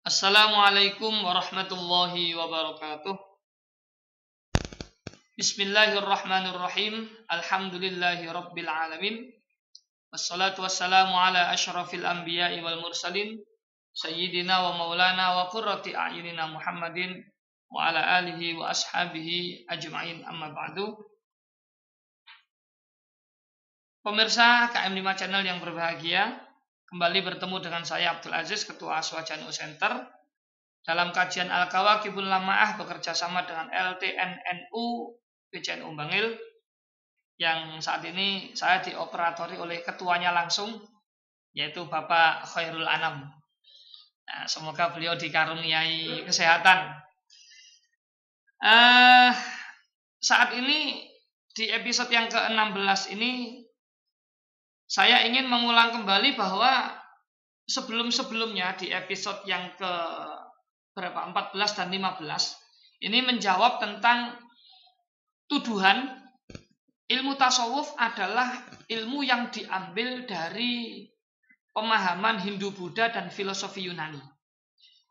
Assalamualaikum warahmatullahi wabarakatuh. Bismillahirrahmanirrahim. Alhamdulillahi rabbil alamin. Wassalatu wassalamu ala asyrafil anbiya'i wal mursalin sayyidina wa maulana wa qurrati a'yunina Muhammadin wa ala alihi wa ashabihi ajma'in, amma ba'du. Pemirsa KM5 Channel yang berbahagia, kembali bertemu dengan saya Abdul Aziz, Ketua Aswaja NU Center, dalam kajian Al-Kawakibul Lama'ah bekerja sama dengan LTNNU PCNU Bangil, yang saat ini saya dioperatori oleh ketuanya langsung, yaitu Bapak Khairul Anam. Nah, semoga beliau dikaruniai kesehatan. Saat ini di episode yang ke-16 ini saya ingin mengulang kembali bahwa sebelum-sebelumnya di episode yang ke 14 dan 15 ini menjawab tentang tuduhan ilmu tasawuf adalah ilmu yang diambil dari pemahaman Hindu Buddha dan filosofi Yunani.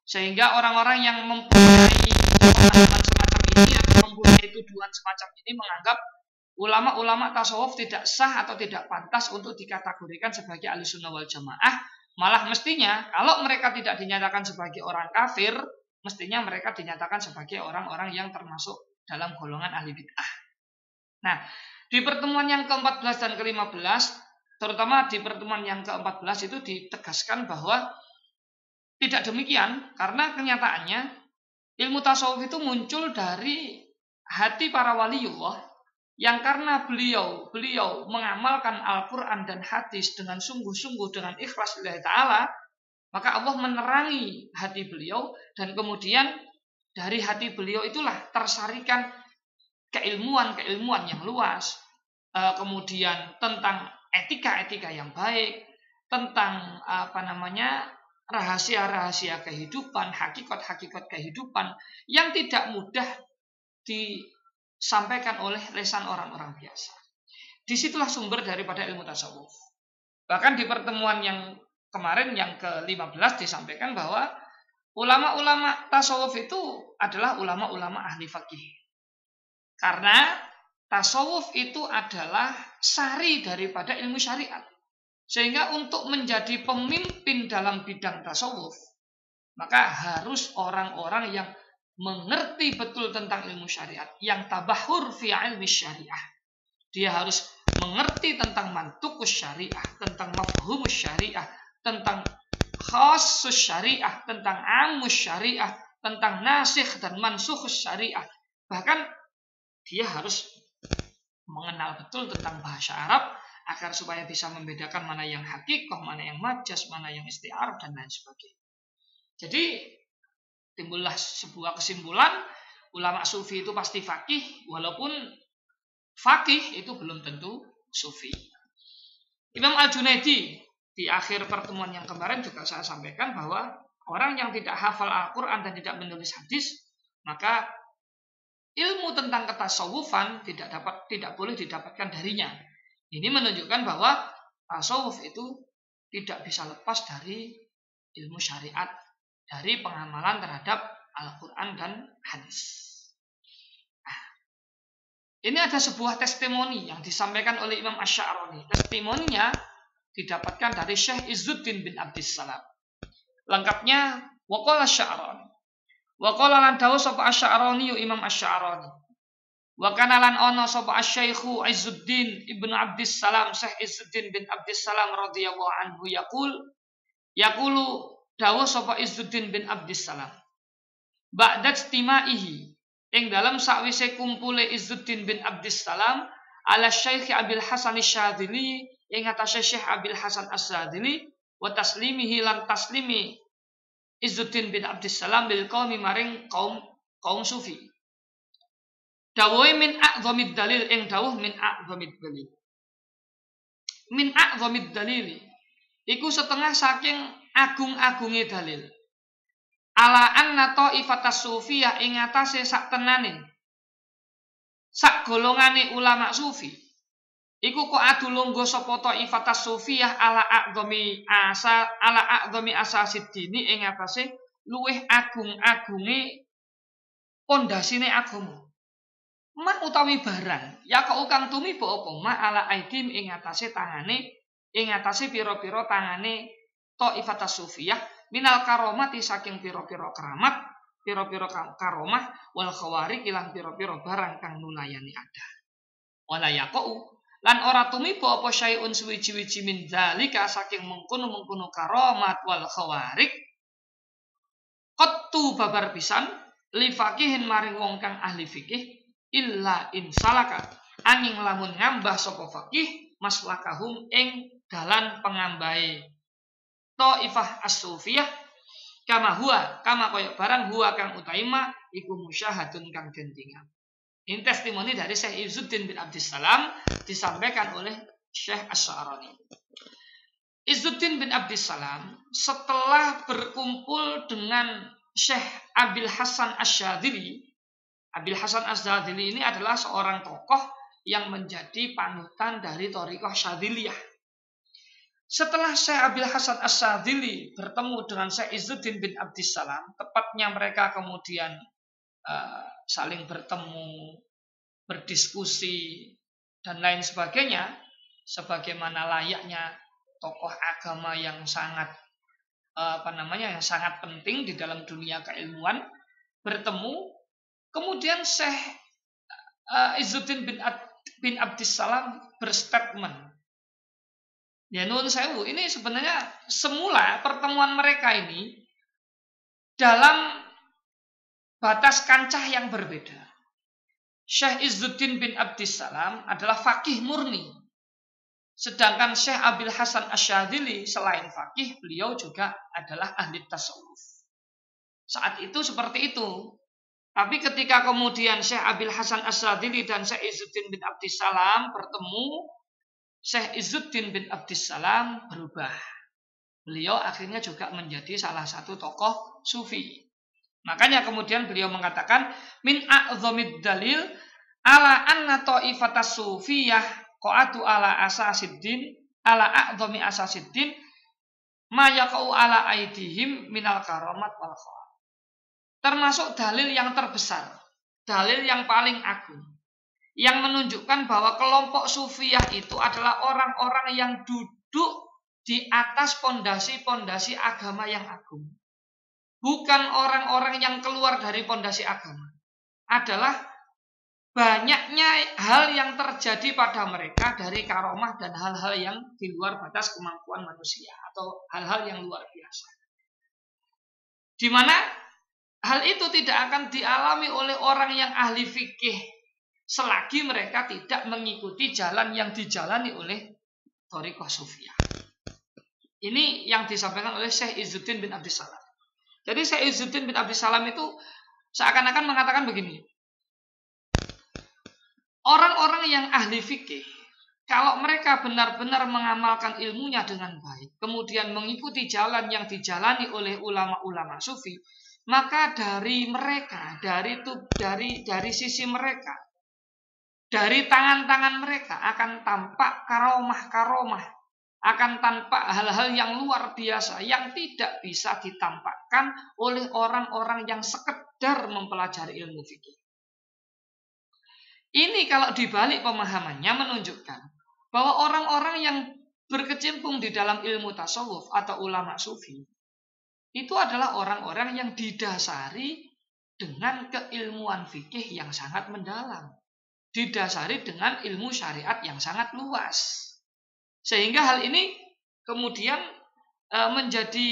Sehingga orang-orang yang mempunyai pemahaman semacam ini atau mempunyai tuduhan semacam ini menganggap ulama-ulama tasawuf tidak sah atau tidak pantas untuk dikategorikan sebagai Ahlussunnah wal Jamaah. Malah mestinya kalau mereka tidak dinyatakan sebagai orang kafir, mestinya mereka dinyatakan sebagai orang-orang yang termasuk dalam golongan ahli bid'ah. Nah, di pertemuan yang ke-14 dan ke-15, terutama di pertemuan yang ke-14 itu ditegaskan bahwa tidak demikian, karena kenyataannya ilmu tasawuf itu muncul dari hati para waliullah yang karena beliau mengamalkan Al-Quran dan hadis dengan sungguh-sungguh, dengan ikhlas lillahi ta'ala, maka Allah menerangi hati beliau, dan kemudian dari hati beliau itulah tersarikan keilmuan yang luas, kemudian tentang etika yang baik, tentang rahasia-rahasia kehidupan, hakikat kehidupan yang tidak mudah disampaikan oleh lisan orang-orang biasa. Disitulah sumber daripada ilmu tasawuf. Bahkan di pertemuan yang kemarin yang ke-15 disampaikan bahwa ulama-ulama tasawuf itu adalah ulama-ulama ahli fikih. Karena tasawuf itu adalah sari daripada ilmu syariat. Sehingga untuk menjadi pemimpin dalam bidang tasawuf, maka harus orang-orang yang mengerti betul tentang ilmu syariat, yang tabahur fi ilmi syariah. Dia harus mengerti tentang mantukus syariah, tentang mafhumus syariah, tentang khasus syariah, tentang amus syariah, tentang nasikh dan mansukhus syariah. Bahkan dia harus mengenal betul tentang bahasa Arab agar supaya bisa membedakan mana yang hakikah, mana yang majaz, mana yang isti'arah dan lain sebagainya. Jadi timbullah sebuah kesimpulan, ulama sufi itu pasti faqih, walaupun faqih itu belum tentu sufi. Imam Al-Junaidi di akhir pertemuan yang kemarin juga saya sampaikan bahwa orang yang tidak hafal Al-Quran dan tidak menulis hadis, maka ilmu tentang ketasawufan tidak boleh didapatkan darinya. Ini menunjukkan bahwa tasawuf itu tidak bisa lepas dari ilmu syariat, dari pengamalan terhadap Al-Quran dan hadis. Ini ada sebuah testimoni yang disampaikan oleh Imam Asy'arani. Testimoninya didapatkan dari Syekh Izzuddin bin Abdissalam. Lengkapnya, waqala Asy'arani. Waqala lan dawuh sapa Asy'arani Imam Asy'arani. Wa kana lan ana sapa Asy-Syaikhu Izzuddin ibnu Abdissalam, Syekh Izzuddin bin Abdissalam radhiyallahu anhu yaqulu dawuh sapa Izzuddin bin Abdissalam. Ba'da istimaihi, ing dalam sakwise kumpule Izzuddin bin Abdissalam ala Syekh Abil Hasan Asy-Syadzili, ing atase Syekh Abil Hasan Asy-Syadzili, wa taslimihi lan taslimi Izzuddin bin Abdissalam bil qaumi maring kaum sufi. Dawuh min a'dhamid dalil, ing dawuh min a'dhamid dalil. Min a'dhamid dalil iku setengah saking agung-agunge dalil. Ala anna ta'ifatas sufiyah ing atase sak tenane sak golongane ulama sufi iku kok adu longgo sapa ta'ifatas sufiyah ala a'dhami asasid dini ing atase luwih agung-agunge pondasine agama. Ma utawi barang ya kok kang tumiba apa ma ala aidim ing atase tangane ing atase pira-pira tangane Thaifatus Sufiyah minal karomati saking pira-pira keramat, pira-pira karomah wal khawarij lan pira-pira barang kang nulayani ada. Wala yaqau lan ora tumiba apa syai'un suwiji-wiji min dzalika saking mengkono-mengkono karomat wal khawarij qattu babar pisan li faqihin maring wong kang ahli fikih illa insalaka angin lamun ngambah sapa faqih maslakahum ing dalan pengambahe Thaifah as-Sufiyah kama kaya barang huwa kang utaima iku musyahadun kang gentingan. Ini testimoni dari Syekh Izzuddin bin Abdissalam disampaikan oleh Syekh Asy'arani. Izzuddin bin Abdissalam setelah berkumpul dengan Syekh Abil Hasan Asy-Syadzili. Abil Hasan Asy-Syadzili ini adalah seorang tokoh yang menjadi panutan dari thariqah Syadziliyah. Setelah Syekh Abil Hasan Asy-Syadzili bertemu dengan Syekh Izzuddin bin Abdissalam, tepatnya mereka kemudian saling bertemu, berdiskusi dan lain sebagainya, sebagaimana layaknya tokoh agama yang sangat yang sangat penting di dalam dunia keilmuan bertemu. Kemudian Syekh Izzuddin bin Abdissalam berstatement. Ya nuwun sewu, ini sebenarnya semula pertemuan mereka ini dalam batas kancah yang berbeda. Syekh Izzuddin bin Abdissalam adalah faqih murni. Sedangkan Syekh Abil Hasan Asy-Syadzili selain faqih, beliau juga adalah ahli tasawuf. Saat itu seperti itu. Tapi ketika kemudian Syekh Abil Hasan Asy-Syadzili dan Syekh Izzuddin bin Abdissalam bertemu, Syekh Izzuddin bin Abdissalam berubah. Beliau akhirnya juga menjadi salah satu tokoh sufi. Makanya kemudian beliau mengatakan min a'zamid dalil ala anna ta'ifatas sufiyah qa'atu ala asasiddin ala a'zami asasiddin ma yaqau ala aidihim minal karamat wal khawa. Termasuk dalil yang terbesar, dalil yang paling agung, yang menunjukkan bahwa kelompok sufiyah itu adalah orang-orang yang duduk di atas pondasi-pondasi agama yang agung. Bukan orang-orang yang keluar dari pondasi agama. Adalah banyaknya hal yang terjadi pada mereka dari karomah dan hal-hal yang di luar batas kemampuan manusia atau hal-hal yang luar biasa. Di mana hal itu tidak akan dialami oleh orang yang ahli fikih selagi mereka tidak mengikuti jalan yang dijalani oleh thariqah sufiyah. Ini yang disampaikan oleh Syekh Izzuddin bin Abdissalam. Jadi Syekh Izzuddin bin Abdissalam itu seakan-akan mengatakan begini. Orang-orang yang ahli fikih, kalau mereka benar-benar mengamalkan ilmunya dengan baik, kemudian mengikuti jalan yang dijalani oleh ulama-ulama sufi, maka dari mereka, dari sisi mereka, dari tangan-tangan mereka akan tampak karomah-karomah, akan tampak hal-hal yang luar biasa yang tidak bisa ditampakkan oleh orang-orang yang sekedar mempelajari ilmu fikih. Ini kalau dibalik pemahamannya menunjukkan bahwa orang-orang yang berkecimpung di dalam ilmu tasawuf atau ulama sufi itu adalah orang-orang yang didasari dengan keilmuan fikih yang sangat mendalam, didasari dengan ilmu syariat yang sangat luas. Sehingga hal ini kemudian menjadi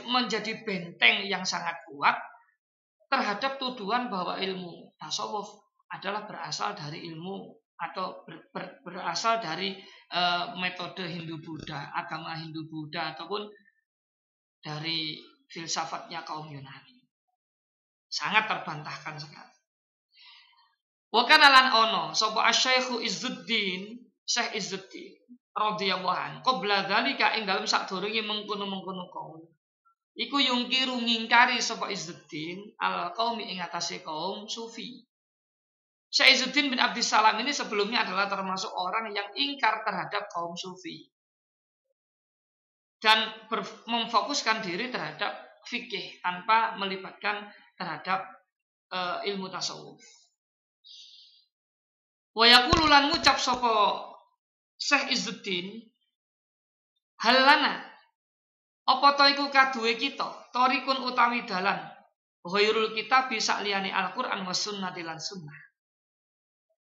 menjadi benteng yang sangat kuat terhadap tuduhan bahwa ilmu tasawuf adalah berasal dari ilmu atau berasal dari metode Hindu-Buddha, agama Hindu-Buddha ataupun dari filsafatnya kaum Yunani. Sangat terbantahkan sekali. Wa kana lan ono sapa Asy-Syaikh Izzuddin, Syekh Izzuddin radhiyallahu anhu qabla dzalika ing dalem sadurunge mengkono-mengkono kaum. Iku yungkiru ngingkari sapa Izzuddin al qaumi ing atase kaum sufi. Syekh Izzuddin bin Abdissalam ini sebelumnya adalah termasuk orang yang ingkar terhadap kaum sufi. dan memfokuskan diri terhadap fikih tanpa melibatkan terhadap ilmu tasawuf. Wa yaqulu lan ngucap sapa Syekh Izzuddin, halana apa ta iku kaduwe kita tarikun utawi dalan ghairul kitab bisa liyane Al-Qur'an was sunnati lan sunnah.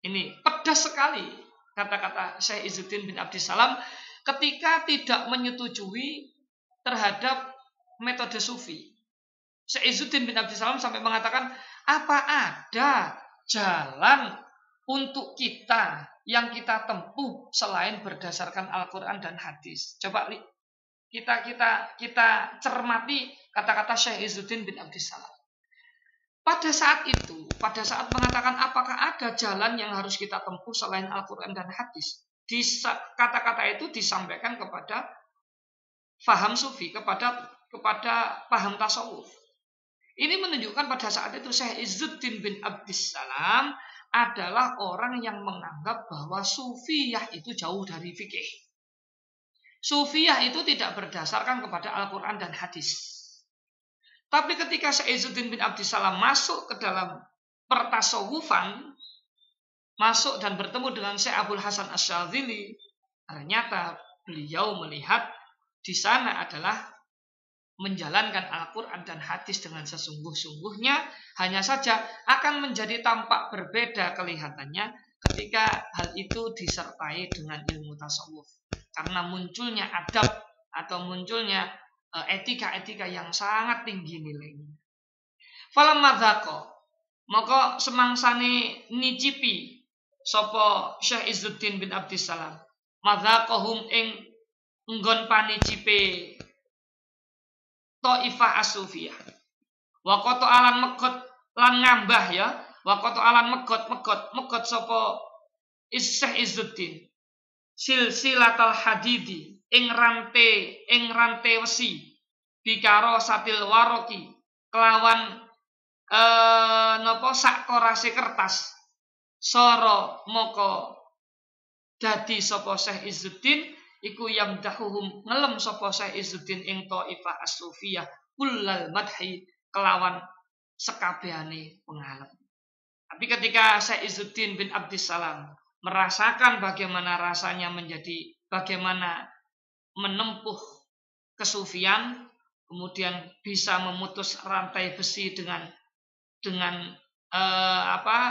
Ini pedas sekali kata-kata Syekh Izzuddin bin Abdissalam ketika tidak menyetujui terhadap metode sufi. Syekh Izzuddin bin Abdissalam sampai mengatakan, apa ada jalan untuk kita yang kita tempuh selain berdasarkan Al-Quran dan hadis? Coba kita cermati kata-kata Syekh Izzuddin bin Abdissalam. Pada saat itu, pada saat mengatakan apakah ada jalan yang harus kita tempuh selain Al-Quran dan hadis, kata-kata itu disampaikan kepada faham sufi, kepada paham tasawuf. Ini menunjukkan pada saat itu Syekh Izzuddin bin Abdissalam adalah orang yang menganggap bahwa sufiyah itu jauh dari fikih. Sufiyah itu tidak berdasarkan kepada Al-Quran dan hadis. Tapi ketika Syekh Izzuddin bin Abdissalam masuk ke dalam pertasawufan, masuk dan bertemu dengan Syekh Abdul Hasan Asy-Syadzili, ternyata beliau melihat di sana adalah menjalankan Al-Quran dan hadis dengan sesungguh-sungguhnya, hanya saja akan menjadi tampak berbeda kelihatannya ketika hal itu disertai dengan ilmu tasawuf. Karena munculnya adab atau munculnya etika-etika yang sangat tinggi nilainya. Falamma dzaqo, maka semangsane nicipi sapa Syekh Izzuddin bin Abdissalam, madzaqahum ing nggon panicipe Taifah as-Sufiyah. Wa qata alan megot lan ngambah ya. Wa qata alan megot sapa Syekh Izzuddin silsilatal hadidi ing rante wesi bikaro satil waroki kelawan sak korase kertas soro moko dadi sapa Syekh Izzuddin iku yamdahuhum ngelem sapa Syekh Izzuddin ing Taifah as-Sufiyah kullal madhi kelawan sekabehane pengalem. Tapi ketika Syekh Izzuddin bin Abdissalam merasakan bagaimana rasanya bagaimana menempuh kesufian, kemudian bisa memutus rantai besi dengan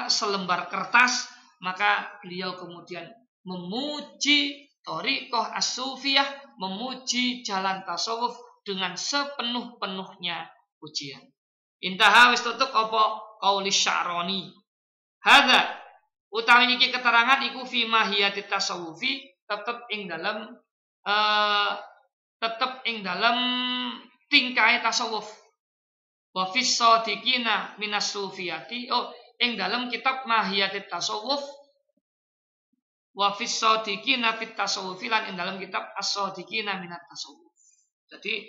selembar kertas, maka beliau kemudian memuji Thariqah as-Sufiyah, memuji jalan tasawuf dengan sepenuh-penuhnya pujian. Intaha wis tutup apa qauli Sya'rani. Hadza utawi iki keterangan iku fi mahiyatit tasawufi tetep ing dalam tingkai tasawuf. Wa fis shadiqina minas sufiyati ing dalam kitab mahiyatit tasawuf. Wa fis shadiqina fit tasawuf lan ing dalam kitab as-shadiqina minat tasawuf. Jadi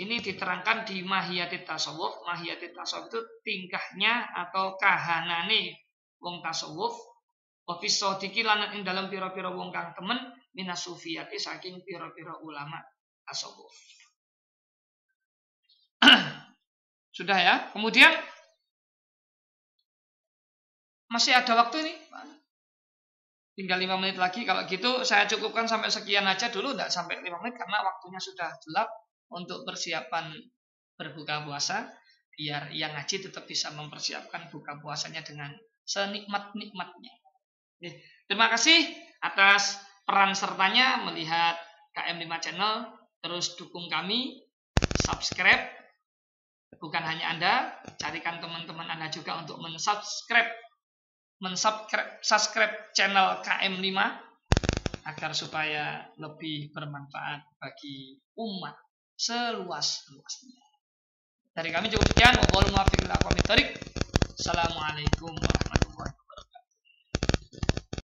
ini diterangkan di mahiyatit tasawuf. Mahiyatit tasawuf itu tingkahnya atau kahanane wong tasawuf. Wa fis shadiqi lan ing dalam pira-pira wong kang temen minas sufiyati saking pira-pira ulama tasawuf. Sudah ya. Kemudian masih ada waktu ini. Tinggal 5 menit lagi. Kalau gitu saya cukupkan sampai sekian aja dulu, tidak sampai 5 menit karena waktunya sudah gelap untuk persiapan berbuka puasa. Biar yang ngaji tetap bisa mempersiapkan buka puasanya dengan senikmat-nikmatnya. Terima kasih atas peran sertanya melihat KM5 Channel. Terus dukung kami, subscribe. Bukan hanya Anda, carikan teman-teman Anda juga untuk subscribe channel KM5 agar supaya lebih bermanfaat bagi umat seluas-luasnya. Dari kami cukup sekian. Assalamualaikum warahmatullahi wabarakatuh.